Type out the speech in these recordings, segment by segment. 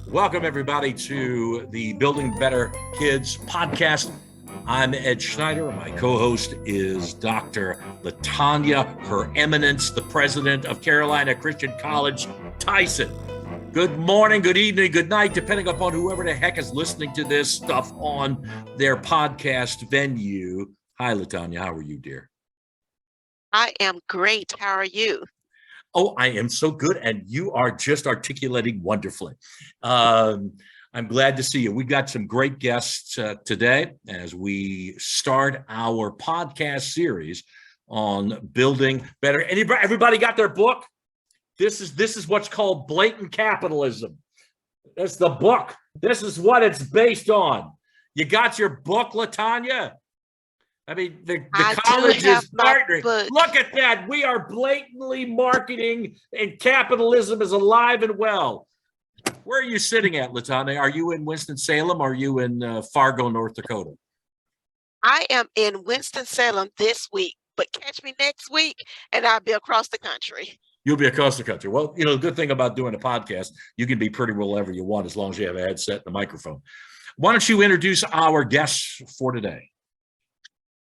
Welcome, everybody, to the Building Better Kids podcast. I'm Ed Schneider. My co-host is Dr. LaTanya, Her Eminence, the president of Carolina Christian College, Tyson. Good morning, good evening, good night, depending upon whoever the heck is listening to this stuff on their podcast venue. Hi, LaTanya. How are you, dear? I am great. How are you? Oh, I am so good, and you are just articulating wonderfully. I'm glad to see you. We got some great guests today as we start our podcast series on building better. Everybody got their book? This is what's called blatant capitalism. That's the book. This is what it's based on. You got your book, LaTanya? I mean, the college is partnering. Look at that. We are blatantly marketing, and capitalism is alive and well. Where are you sitting at, LaTanya? Are you in Winston-Salem? Or are you in Fargo, North Dakota? I am in Winston-Salem this week, but catch me next week, and I'll be across the country. You'll be across the country. Well, you know, the good thing about doing a podcast, you can be pretty wherever you want as long as you have a headset and a microphone. Why don't you introduce our guests for today?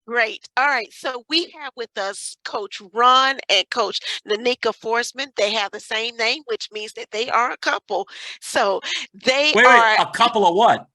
Great. All right. So we have with us Coach Ron and Coach Nneka Forsman. They have the same name, which means that they are a couple. So they are a couple of what?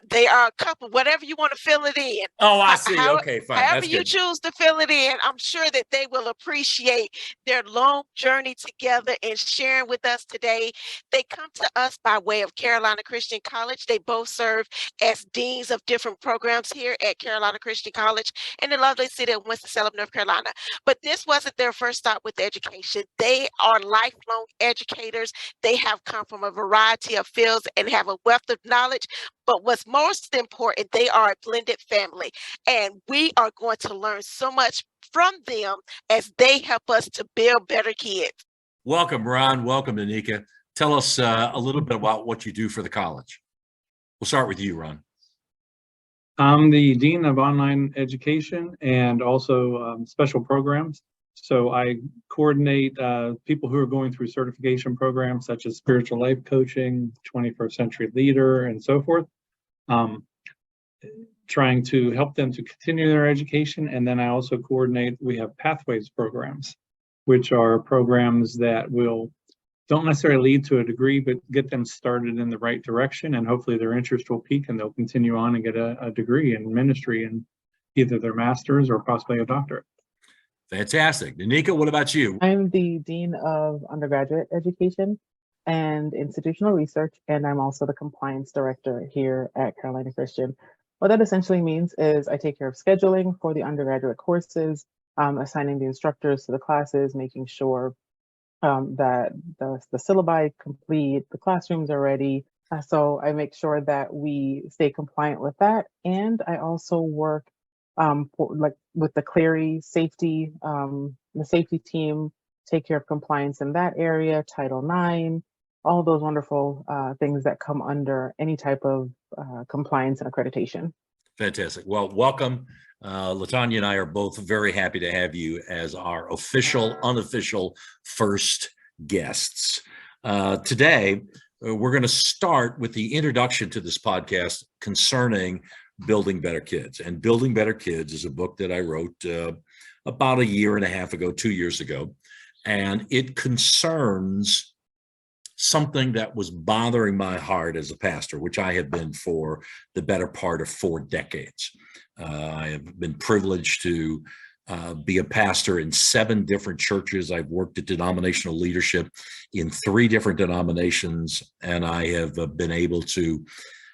They are a couple, whatever you want to fill it in. Oh, I see. Okay, fine. However you choose to fill it in, I'm sure that they will appreciate their long journey together and sharing with us today. They come to us by way of Carolina Christian College. They both serve as deans of different programs here at Carolina Christian College in the lovely city of Winston-Salem, North Carolina. But this wasn't their first stop with education. They are lifelong educators. They have come from a variety of fields and have a wealth of knowledge. But what's most important, they are a blended family, and we are going to learn so much from them as they help us to build better kids. Welcome, Ron. Welcome, Nneka. Tell us a little bit about what you do for the college. We'll start with you, Ron. I'm the Dean of Online Education and also special programs. So I coordinate people who are going through certification programs such as spiritual life coaching, 21st century leader, and so forth. Trying to help them to continue their education. And then I also coordinate, we have pathways programs, which are programs that don't necessarily lead to a degree, but get them started in the right direction. And hopefully their interest will peak and they'll continue on and get a degree in ministry and either their master's or possibly a doctorate. Fantastic. Nneka, what about you? I'm the Dean of Undergraduate Education and Institutional Research, and I'm also the Compliance Director here at Carolina Christian. What that essentially means is I take care of scheduling for the undergraduate courses, assigning the instructors to the classes, making sure that the syllabi complete, the classrooms are ready. So I make sure that we stay compliant with that. And I also work with the Clery safety, the safety team, take care of compliance in that area, Title IX, all those wonderful things that come under any type of compliance and accreditation. Fantastic. Well, welcome. LaTanya and I are both very happy to have you as our official, unofficial first guests. Today, we're going to start with the introduction to this podcast concerning Building Better Kids. And Building Better Kids is a book that I wrote about a year and a half ago, 2 years ago. And it concerns something that was bothering my heart as a pastor, which I have been for the better part of 4 decades. I have been privileged to be a pastor in 7 different churches. I've worked at denominational leadership in 3 different denominations, and I have been able to,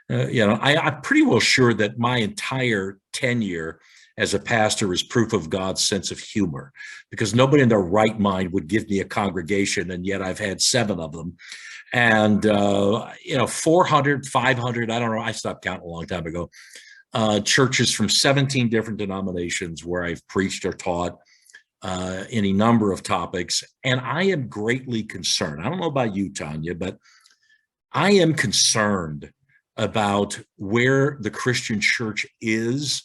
I'm pretty well sure that my entire tenure as a pastor is proof of God's sense of humor, because nobody in their right mind would give me a congregation, and yet I've had 7 of them. And, 400, 500, I don't know, I stopped counting a long time ago, churches from 17 different denominations where I've preached or taught any number of topics. And I am greatly concerned. I don't know about you, Tanya, but I am concerned about where the Christian church is,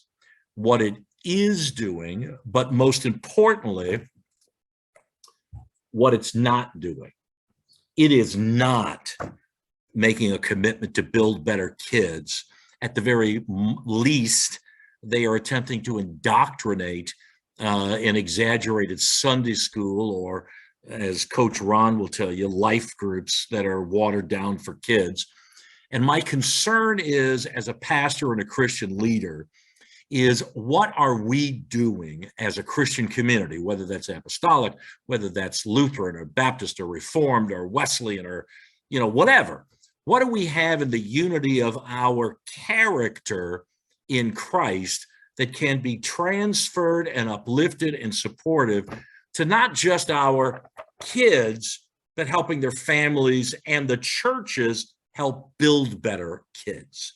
what it is doing, but most importantly, what it's not doing. It is not making a commitment to build better kids. At the very least, they are attempting to indoctrinate in exaggerated Sunday school, or as Coach Ron will tell you, life groups that are watered down for kids. And my concern is, as a pastor and a Christian leader, is what are we doing as a Christian community, whether that's apostolic, whether that's Lutheran or Baptist or Reformed or Wesleyan or, whatever. What do we have in the unity of our character in Christ that can be transferred and uplifted and supportive to not just our kids, but helping their families and the churches help build better kids?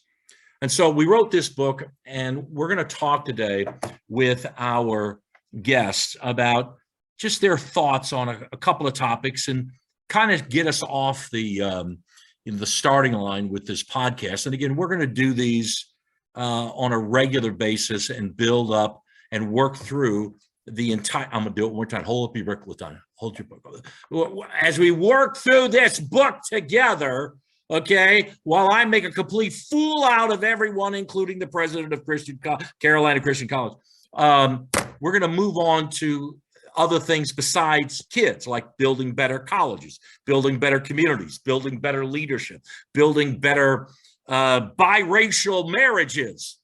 And so we wrote this book, and we're going to talk today with our guests about just their thoughts on a couple of topics and kind of get us off the starting line with this podcast. And again, we're going to do these on a regular basis and build up and work through the entire. I'm going to do it one more time. Hold up your book, LaTanya. Hold your book. As we work through this book together, okay, while I make a complete fool out of everyone, including the president of Carolina Christian College, we're going to move on to other things besides kids, like building better colleges, building better communities, building better leadership, building better biracial marriages.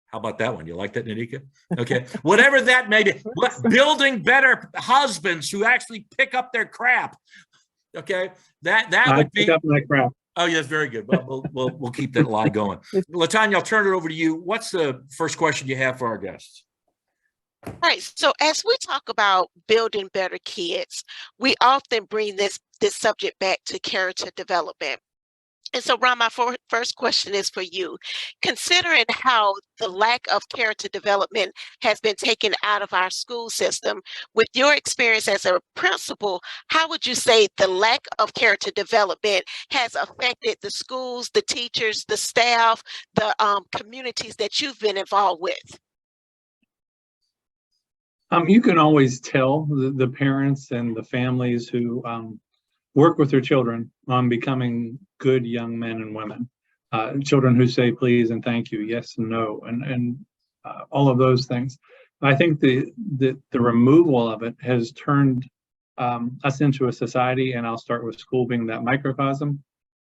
How about that one? You like that, Nneka? Okay, whatever that may be. Building better husbands who actually pick up their crap. Okay, that would be. Pick up my crap. Oh yes, very good. We'll keep that lie going. LaTanya, I'll turn it over to you. What's the first question you have for our guests? All right. So as we talk about building better kids, we often bring this subject back to character development. And so, Ron, my first question is for you. Considering how the lack of character development has been taken out of our school system, with your experience as a principal, how would you say the lack of character development has affected the schools, the teachers, the staff, the communities that you've been involved with? You can always tell the parents and the families who work with their children on becoming good young men and women, children who say please and thank you, yes and no, and all of those things. I think the removal of it has turned us into a society, and I'll start with school being that microcosm,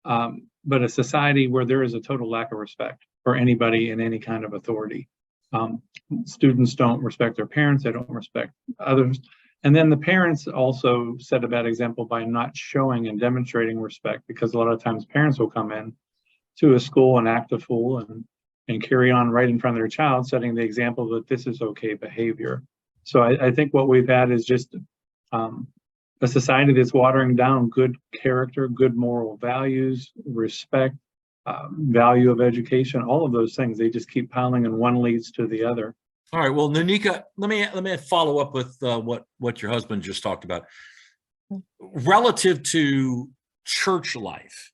but a society where there is a total lack of respect for anybody in any kind of authority. Students don't respect their parents, they don't respect others. And then the parents also set a bad example by not showing and demonstrating respect, because a lot of times parents will come in to a school and act a fool and carry on right in front of their child, setting the example that this is okay behavior. So I think what we've had is just a society that's watering down good character, good moral values, respect, value of education, all of those things. They just keep piling, and one leads to the other. All right. Well, Nneka, let me follow up with what your husband just talked about. Relative to church life,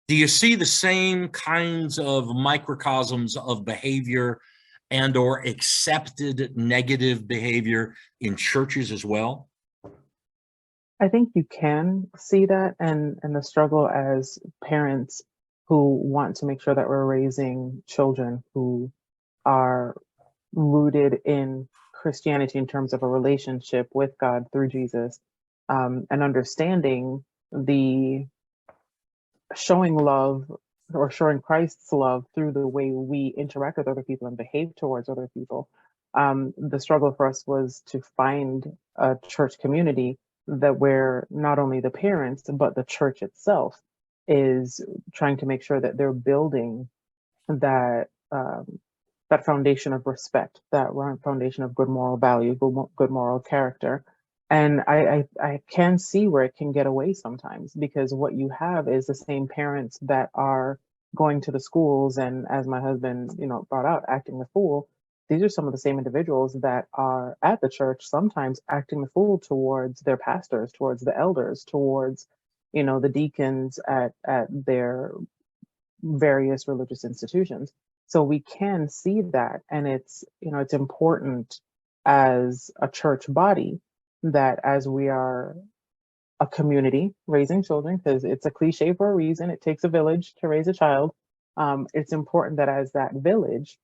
do you see the same kinds of microcosms of behavior and or accepted negative behavior in churches as well? I think you can see that, and the struggle as parents who want to make sure that we're raising children who are rooted in Christianity in terms of a relationship with God through Jesus, and understanding the showing love or showing Christ's love through the way we interact with other people and behave towards other people. The struggle for us was to find a church community that where not only the parents, but the church itself is trying to make sure that they're building that that foundation of respect, that foundation of good moral value, good moral character. And I can see where it can get away sometimes, because what you have is the same parents that are going to the schools and, as my husband, brought out, acting the fool. These are some of the same individuals that are at the church, sometimes acting the fool towards their pastors, towards the elders, towards, the deacons at their various religious institutions. So we can see that, and it's important as a church body that as we are a community raising children, because it's a cliche for a reason. It takes a village to raise a child. It's important that as that village,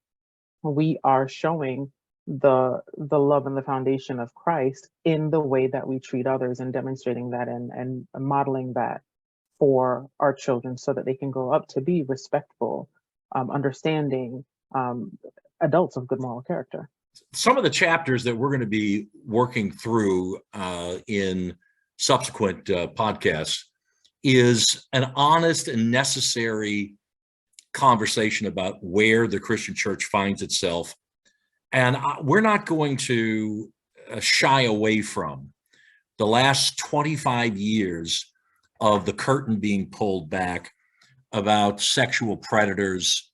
we are showing the love and the foundation of Christ in the way that we treat others, and demonstrating that and modeling that for our children, so that they can grow up to be respectful, understanding adults of good moral character. Some of the chapters that we're going to be working through in subsequent podcasts is an honest and necessary conversation about where the Christian church finds itself. And we're not going to shy away from the last 25 years of the curtain being pulled back about sexual predators,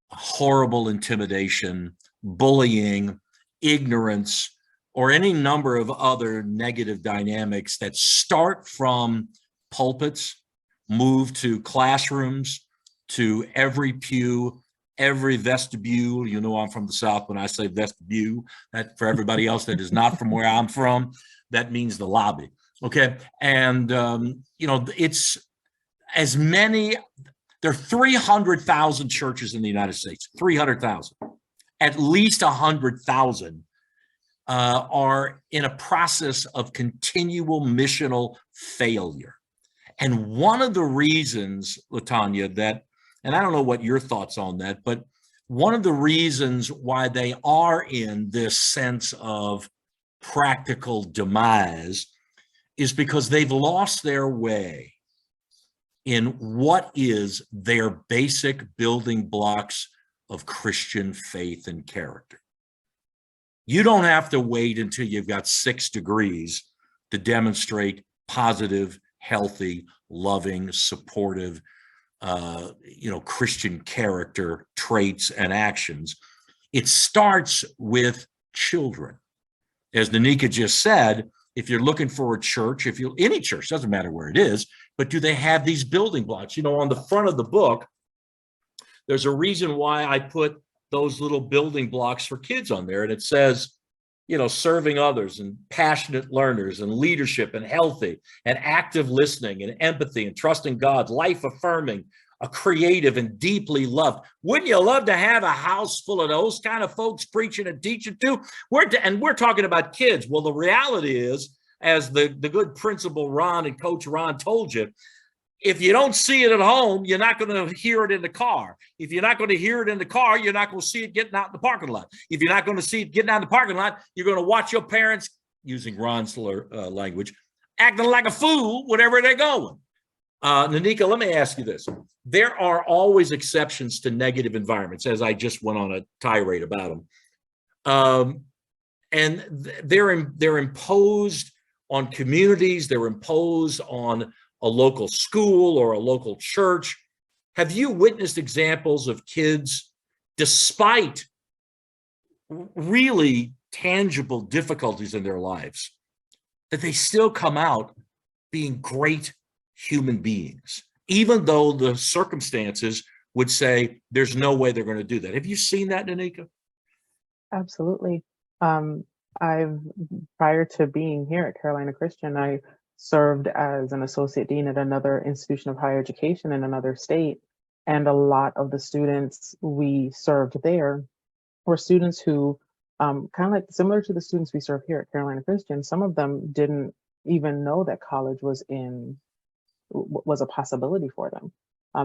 horrible intimidation, bullying, ignorance, or any number of other negative dynamics that start from pulpits, move to classrooms, to every pew, every vestibule. You know, I'm from the South. When I say vestibule, that for everybody else that is not from where I'm from, that means the lobby. Okay. And, you know, it's as many, there are 300,000 churches in the United States, 300,000. At least 100,000 are in a process of continual missional failure. And one of the reasons, LaTanya, that, and I don't know what your thoughts on that, but one of the reasons why they are in this sense of practical demise is because they've lost their way in what is their basic building blocks of Christian faith and character. You don't have to wait until you've got 6 degrees to demonstrate positive, healthy, loving, supportive, Christian character traits and actions. It starts with children. As Nneka just said, if you're looking for a church, any church, doesn't matter where it is, but do they have these building blocks? You know, on the front of the book, there's a reason why I put those little building blocks for kids on there. And it says, you know, serving others and passionate learners and leadership and healthy and active listening and empathy and trusting God, life affirming, a creative and deeply loved. Wouldn't you love to have a house full of those kind of folks preaching and teaching too? We're talking about kids. Well, the reality is, as the good principal Ron and Coach Ron told you, if you don't see it at home, you're not going to hear it in the car. If you're not going to hear it in the car, you're not going to see it getting out in the parking lot. If you're not going to see it getting out in the parking lot, you're going to watch your parents, using Ron's language, acting like a fool wherever they're going. Nneka, let me ask you this. There are always exceptions to negative environments, as I just went on a tirade about them. And they're imposed on communities. They're imposed on a local school or a local church. Have you witnessed examples of kids, despite really tangible difficulties in their lives, that they still come out being great human beings, even though the circumstances would say there's no way they're going to do that? Have you seen that, Nneka? Absolutely. Prior to being here at Carolina Christian, I served as an associate dean at another institution of higher education in another state. And a lot of the students we served there were students who, kind of like similar to the students we serve here at Carolina Christian, some of them didn't even know that college was a possibility for them.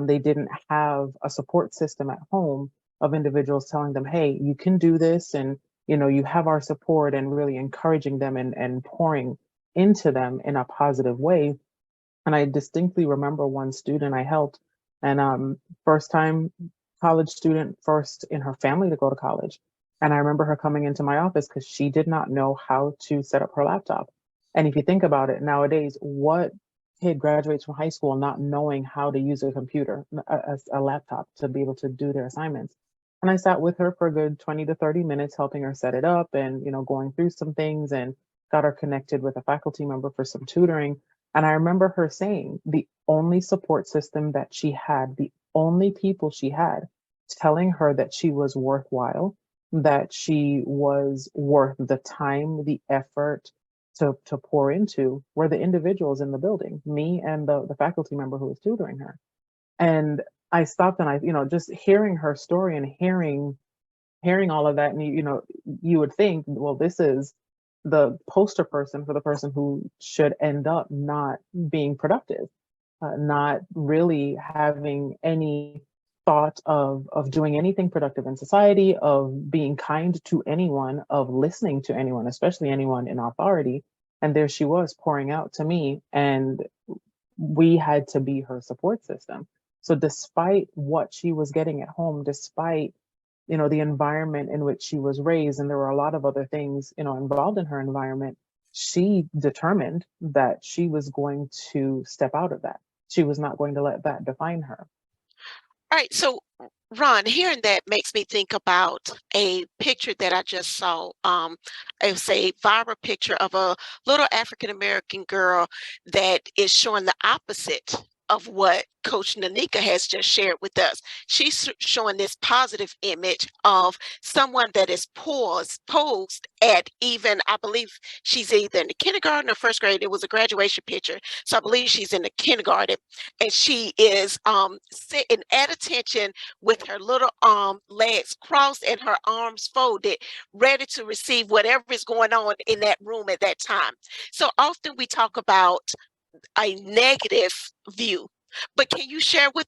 They didn't have a support system at home of individuals telling them, hey, you can do this, and you have our support, and really encouraging them and pouring into them in a positive way. And I distinctly remember one student I helped, and first time college student, first in her family to go to college. And I remember her coming into my office because she did not know how to set up her laptop. And if you think about it nowadays, what kid graduates from high school not knowing how to use a computer, a laptop, to be able to do their assignments? And I sat with her for a good 20 to 30 minutes, helping her set it up and, going through some things, and got her connected with a faculty member for some tutoring. And I remember her saying the only support system that she had, the only people she had telling her that she was worthwhile, that she was worth the time, the effort to pour into were the individuals in the building, me and the faculty member who was tutoring her. And I stopped and just hearing her story and hearing all of that, and you would think, well, this is the poster person for the person who should end up not being productive, not really having any thought of doing anything productive in society, of being kind to anyone, of listening to anyone, especially anyone in authority. And there she was pouring out to me, and we had to be her support system. So despite what she was getting at home, despite the environment in which she was raised, and there were a lot of other things involved in her environment, she determined that she was going to step out of that. She was not going to let that define her. All right, so Ron, hearing that makes me think about a picture that I just saw. It was a viral picture of a little African American girl that is showing the opposite of what Coach Nneka has just shared with us. She's showing this positive image of someone that is posed at even, I believe she's either in the kindergarten or first grade. It was a graduation picture. So I believe she's in the kindergarten, and she is sitting at attention with her little legs crossed and her arms folded, ready to receive whatever is going on in that room at that time. So often we talk about a negative view, but can you share with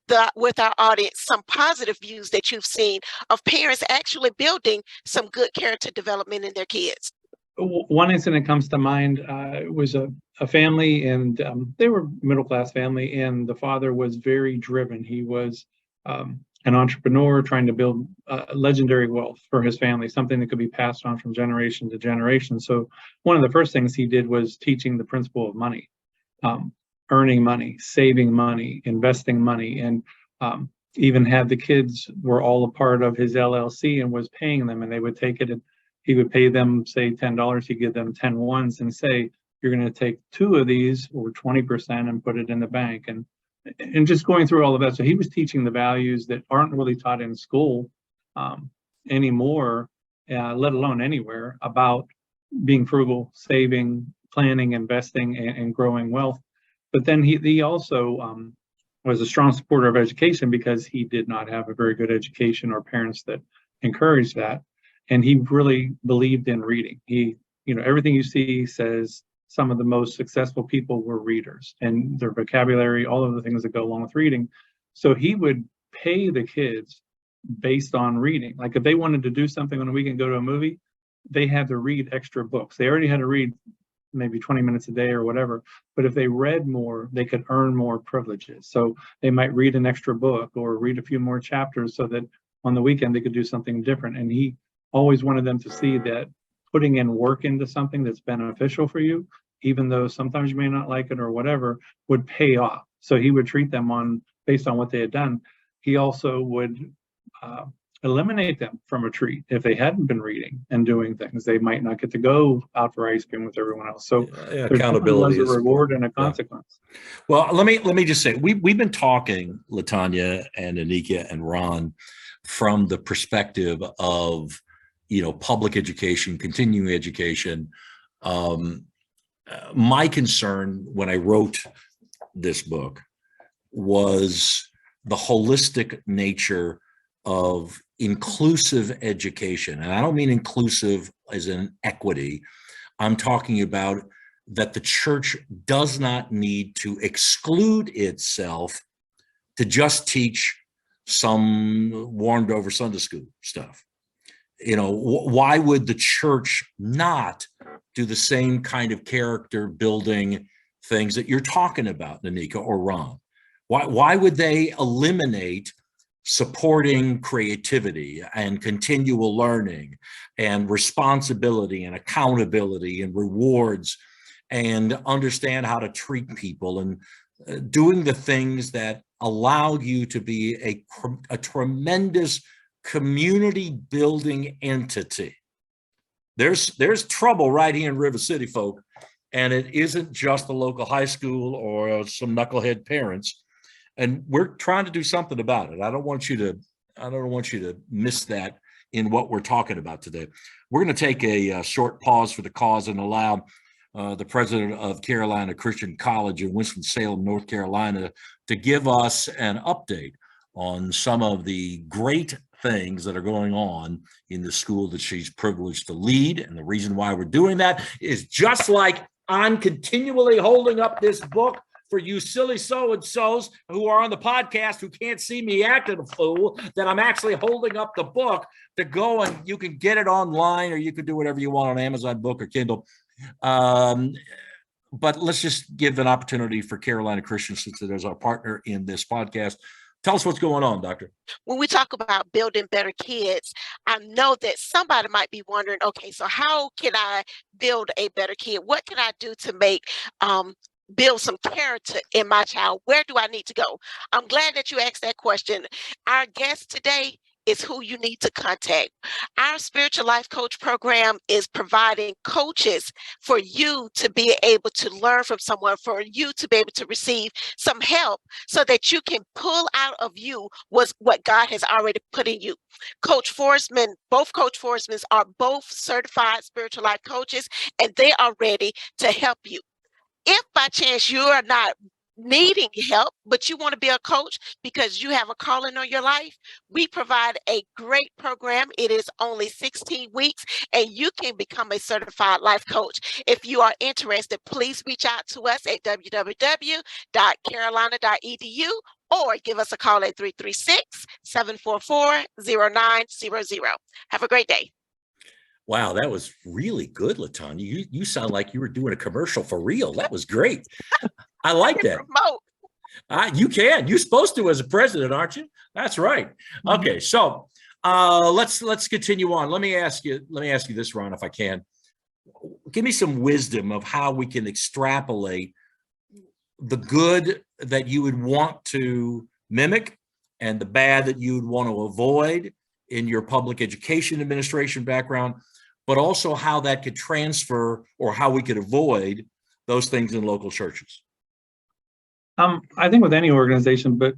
our audience some positive views that you've seen of parents actually building some good character development in their kids? One incident comes to mind. It was a family, and they were middle-class family, and the father was very driven. He was an entrepreneur trying to build legendary wealth for his family, something that could be passed on from generation to generation. So one of the first things he did was teaching the principle of money. Earning money, saving money, investing money, and even had the kids were all a part of his LLC and was paying them, and they would take it and he would pay them, say, $10. He'd give them 10 ones and say, you're going to take 2 of these or 20% and put it in the bank, and just going through all of that. So he was teaching the values that aren't really taught in school anymore, let alone anywhere, about being frugal, saving, planning, investing, and growing wealth. But then he also was a strong supporter of education because he did not have a very good education or parents that encouraged that. And he really believed in reading. Everything you see says some of the most successful people were readers, and their vocabulary, all of the things that go along with reading. So he would pay the kids based on reading. Like if they wanted to do something on a weekend, go to a movie, they had to read extra books. They already had to read maybe 20 minutes a day or whatever, but if they read more, they could earn more privileges. So they might read an extra book or read a few more chapters so that on the weekend they could do something different. And he always wanted them to see that putting in work into something that's beneficial for you, even though sometimes you may not like it or whatever, would pay off. So he would treat them based on what they had done. He also would eliminate them from a treat. If they hadn't been reading and doing things, they might not get to go out for ice cream with everyone else. So accountability was a reward and a consequence. Well, let me just say, we've been talking, LaTanya and Nneka and Ron, from the perspective of public education, continuing education. My concern when I wrote this book was the holistic nature of inclusive education. And I don't mean inclusive as in equity. I'm talking about that the church does not need to exclude itself to just teach some warmed over Sunday school stuff. Why would the church not do the same kind of character building things that you're talking about, Nneka or Ron? Why would they eliminate supporting creativity and continual learning and responsibility and accountability and rewards and understand how to treat people and doing the things that allow you to be a tremendous community building entity? There's trouble right here in River City, folk, and it isn't just the local high school or some knucklehead parents. And we're trying to do something about it. I don't want you to miss that in what we're talking about today. We're going to take a short pause for the cause and allow the president of Carolina Christian College in Winston-Salem, North Carolina, to give us an update on some of the great things that are going on in the school that she's privileged to lead. And the reason why we're doing that is just like I'm continually holding up this book for you silly so-and-sos who are on the podcast who can't see me acting a fool, that I'm actually holding up the book to go, and you can get it online, or you can do whatever you want on Amazon Book or Kindle. But let's just give an opportunity for Carolina Christian, since it is our partner in this podcast. Tell us what's going on, Doctor. When we talk about building better kids, I know that somebody might be wondering, okay, so how can I build a better kid? What can I do to make build some character in my child? Where do I need to go? I'm glad that you asked that question. Our guest today is who you need to contact. Our spiritual life coach program is providing coaches for you to be able to learn from someone, for you to be able to receive some help so that you can pull out of you what God has already put in you. Coach Forsman, both Coach Forsmans are both certified spiritual life coaches, and they are ready to help you. If by chance you are not needing help, but you want to be a coach because you have a calling on your life, we provide a great program. It is only 16 weeks, and you can become a certified life coach. If you are interested, please reach out to us at www.carolina.edu or give us a call at 336-744-0900. Have a great day. Wow, that was really good, LaTanya. You sound like you were doing a commercial for real. That was great. I like that. Promote. You can. You're supposed to as a president, aren't you? That's right. Okay, so let's continue on. Let me ask you this, Ron, if I can. Give me some wisdom of how we can extrapolate the good that you would want to mimic and the bad that you would want to avoid in your public education administration background, but also how that could transfer, or how we could avoid those things in local churches. I think with any organization, but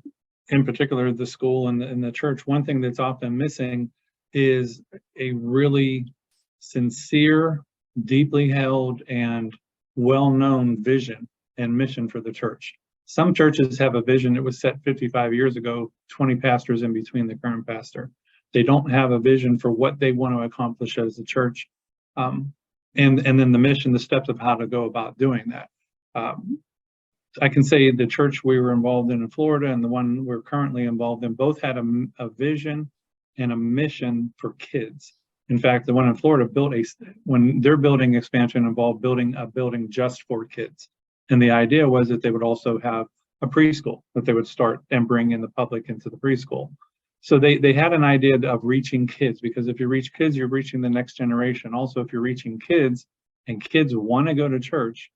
in particular the school and the church, one thing that's often missing is a really sincere, deeply held, and well-known vision and mission for the church. Some churches have a vision that was set 55 years ago, 20 pastors in between the current pastor. They don't have a vision for what they want to accomplish as a church. And then the mission, the steps of how to go about doing that. I can say the church we were involved in Florida and the one we're currently involved in both had a vision and a mission for kids. In fact, the one in Florida when their building expansion involved building a building just for kids. And the idea was that they would also have a preschool that they would start and bring in the public into the preschool. So they had an idea of reaching kids, because if you reach kids, you're reaching the next generation. Also, if you're reaching kids and kids want to go to church,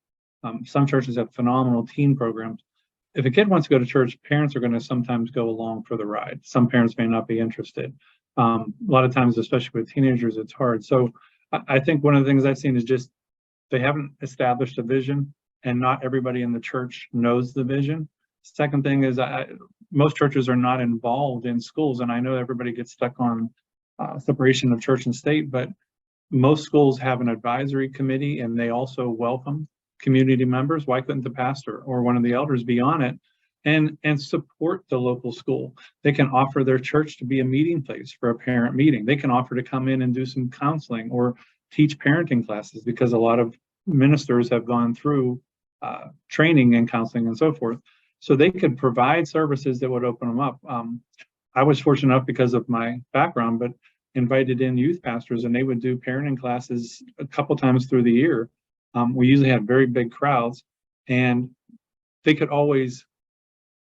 some churches have phenomenal teen programs. If a kid wants to go to church, parents are going to sometimes go along for the ride. Some parents may not be interested. A lot of times, especially with teenagers, it's hard. So I think one of the things I've seen is just they haven't established a vision, and not everybody in the church knows the vision. Second thing is most churches are not involved in schools, and I know everybody gets stuck on separation of church and state, but most schools have an advisory committee, and they also welcome community members. Why couldn't the pastor or one of the elders be on it and support the local school? They can offer their church to be a meeting place for a parent meeting. They can offer to come in and do some counseling or teach parenting classes, because a lot of ministers have gone through training and counseling and so forth. So they could provide services that would open them up. I was fortunate enough, because of my background, but invited in youth pastors, and they would do parenting classes a couple times through the year. We usually had very big crowds, and they could always,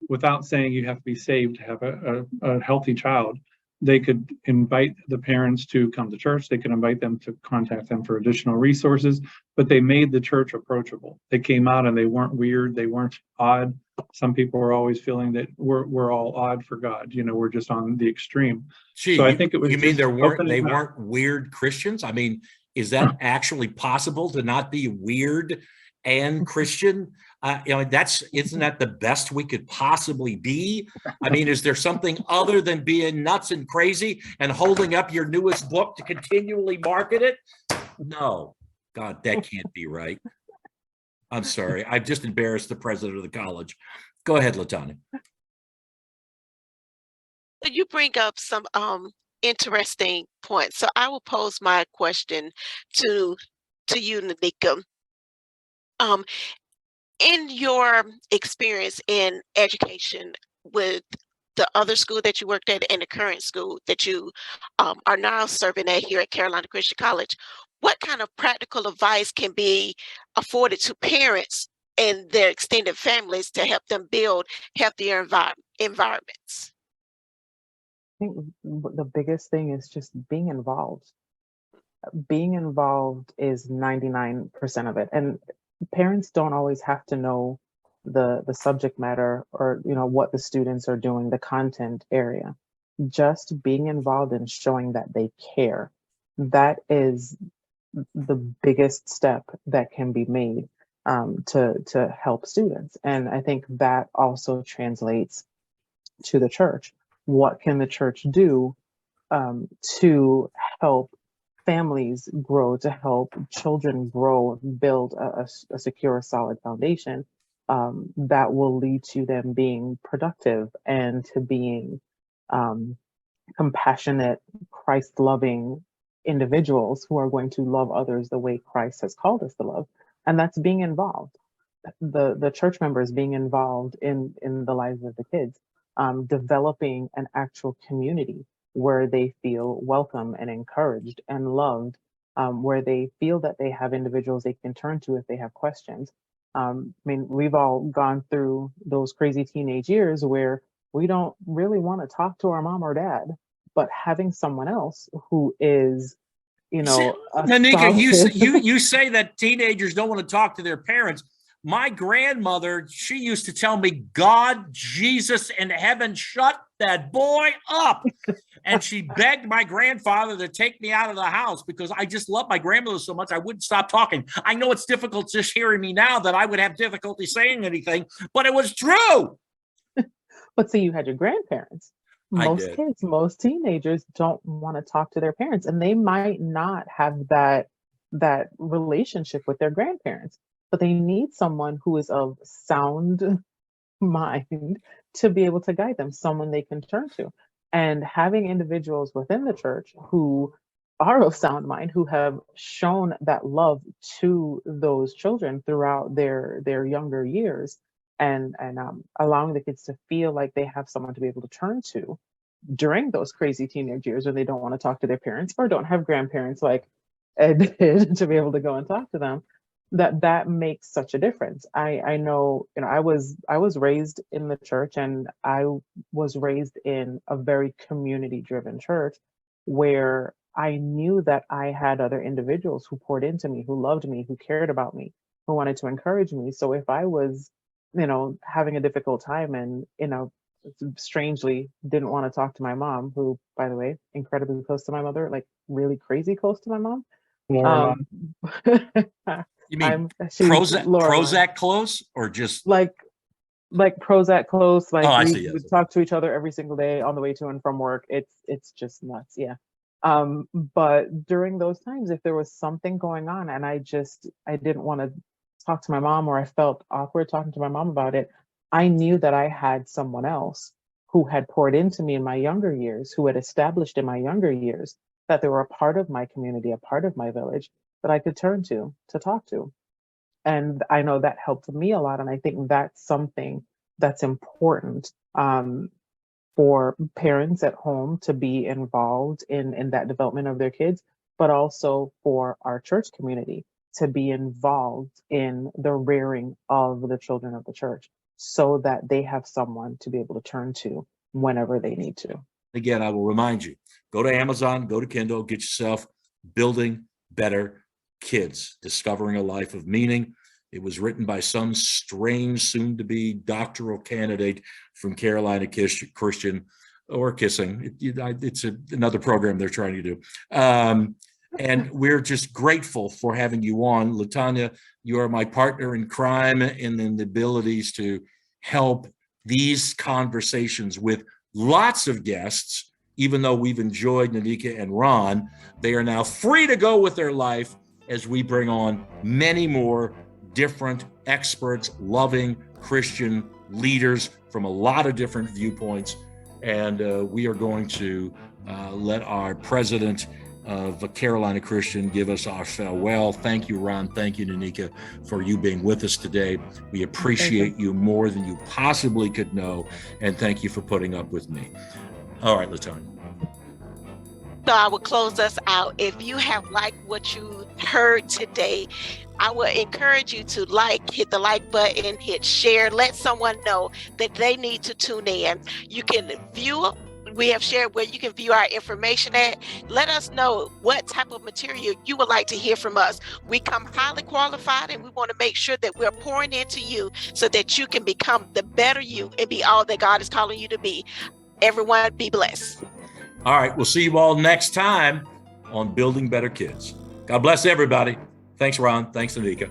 without saying you have to be saved to have a healthy child, they could invite the parents to come to church. They could invite them to contact them for additional resources, but they made the church approachable. They came out and they weren't weird. They weren't odd. Some people are always feeling that we're all odd for God. You know, we're just on the extreme. Gee, so I think it was. You mean they weren't weird Christians? I mean, is that actually possible, to not be weird and Christian? Isn't that the best we could possibly be? I mean, is there something other than being nuts and crazy and holding up your newest book to continually market it? No, God, that can't be right. I'm sorry. I've just embarrassed the president of the college. Go ahead, LaTanya. You bring up some interesting points. So I will pose my question to you, Nneka. Um, in your experience in education with the other school that you worked at and the current school that you are now serving at here at Carolina Christian College, what kind of practical advice can be afforded to parents and their extended families to help them build healthier environments? I think the biggest thing is just being involved. Being involved is 99% of it. And parents don't always have to know the subject matter or what the students are doing, the content area. Just being involved and showing that they care. That is the biggest step that can be made to help students. And I think that also translates to the church. What can the church do to help families grow, to help children grow, build a secure, solid foundation that will lead to them being productive and to being compassionate, Christ-loving individuals who are going to love others the way Christ has called us to love. And that's being involved. The church members being involved in the lives of the kids, developing an actual community where they feel welcome and encouraged and loved, where they feel that they have individuals they can turn to if they have questions. I mean, we've all gone through those crazy teenage years where we don't really want to talk to our mom or dad, but having someone else who is, Nneka, you say that teenagers don't want to talk to their parents. My grandmother, she used to tell me, God, Jesus, and heaven, shut that boy up. And she begged my grandfather to take me out of the house because I just love my grandmother so much I wouldn't stop talking. I know it's difficult just hearing me now that I would have difficulty saying anything, but it was true. But see, you had your grandparents. Most kids, most teenagers don't want to talk to their parents, and they might not have that relationship with their grandparents, but they need someone who is of sound mind to be able to guide them, someone they can turn to. And having individuals within the church who are of sound mind, who have shown that love to those children throughout their younger years, and allowing the kids to feel like they have someone to be able to turn to during those crazy teenage years when they don't want to talk to their parents or don't have grandparents like Ed did to be able to go and talk to them, that makes such a difference. I know, I was raised in the church, and I was raised in a very community-driven church where I knew that I had other individuals who poured into me, who loved me, who cared about me, who wanted to encourage me. So if I was having a difficult time and, strangely didn't want to talk to my mom, who, by the way, incredibly close to my mother, like really crazy close to my mom. You mean Prozac close or just like Prozac close? Like we would talk to each other every single day on the way to and from work. It's just nuts. Yeah. But during those times, if there was something going on and I didn't want to talk to my mom, or I felt awkward talking to my mom about it, I knew that I had someone else who had poured into me in my younger years, who had established in my younger years that they were a part of my community, a part of my village that I could turn to talk to. And I know that helped me a lot. And I think that's something that's important for parents at home to be involved in that development of their kids, but also for our church community to be involved in the rearing of the children of the church so that they have someone to be able to turn to whenever they need to. Again, I will remind you, go to Amazon, go to Kindle, get yourself Building Better Kids, Discovering a Life of Meaning. It was written by some strange, soon-to-be doctoral candidate from Carolina Christian, or Kissing. It's another program they're trying to do. And we're just grateful for having you on. LaTanya, you are my partner in crime and in the abilities to help these conversations with lots of guests. Even though we've enjoyed Nneka and Ron, they are now free to go with their life as we bring on many more different experts, loving Christian leaders from a lot of different viewpoints. And we are going to let our president of Carolina Christian give us our farewell. Thank you, Ron. Thank you, Nneka, for you being with us today. We appreciate you more than you possibly could know. And thank you for putting up with me. All right, LaTanya. So I will close us out. If you have liked what you heard today, I will encourage you to hit the like button, hit share, let someone know that they need to tune in. You can view, we have shared where you can view our information at. Let us know what type of material you would like to hear from us. We come highly qualified, and we want to make sure that we're pouring into you so that you can become the better you and be all that God is calling you to be. Everyone, be blessed. All right, we'll see you all next time on Building Better Kids. God bless everybody. Thanks, Ron. Thanks, Nneka.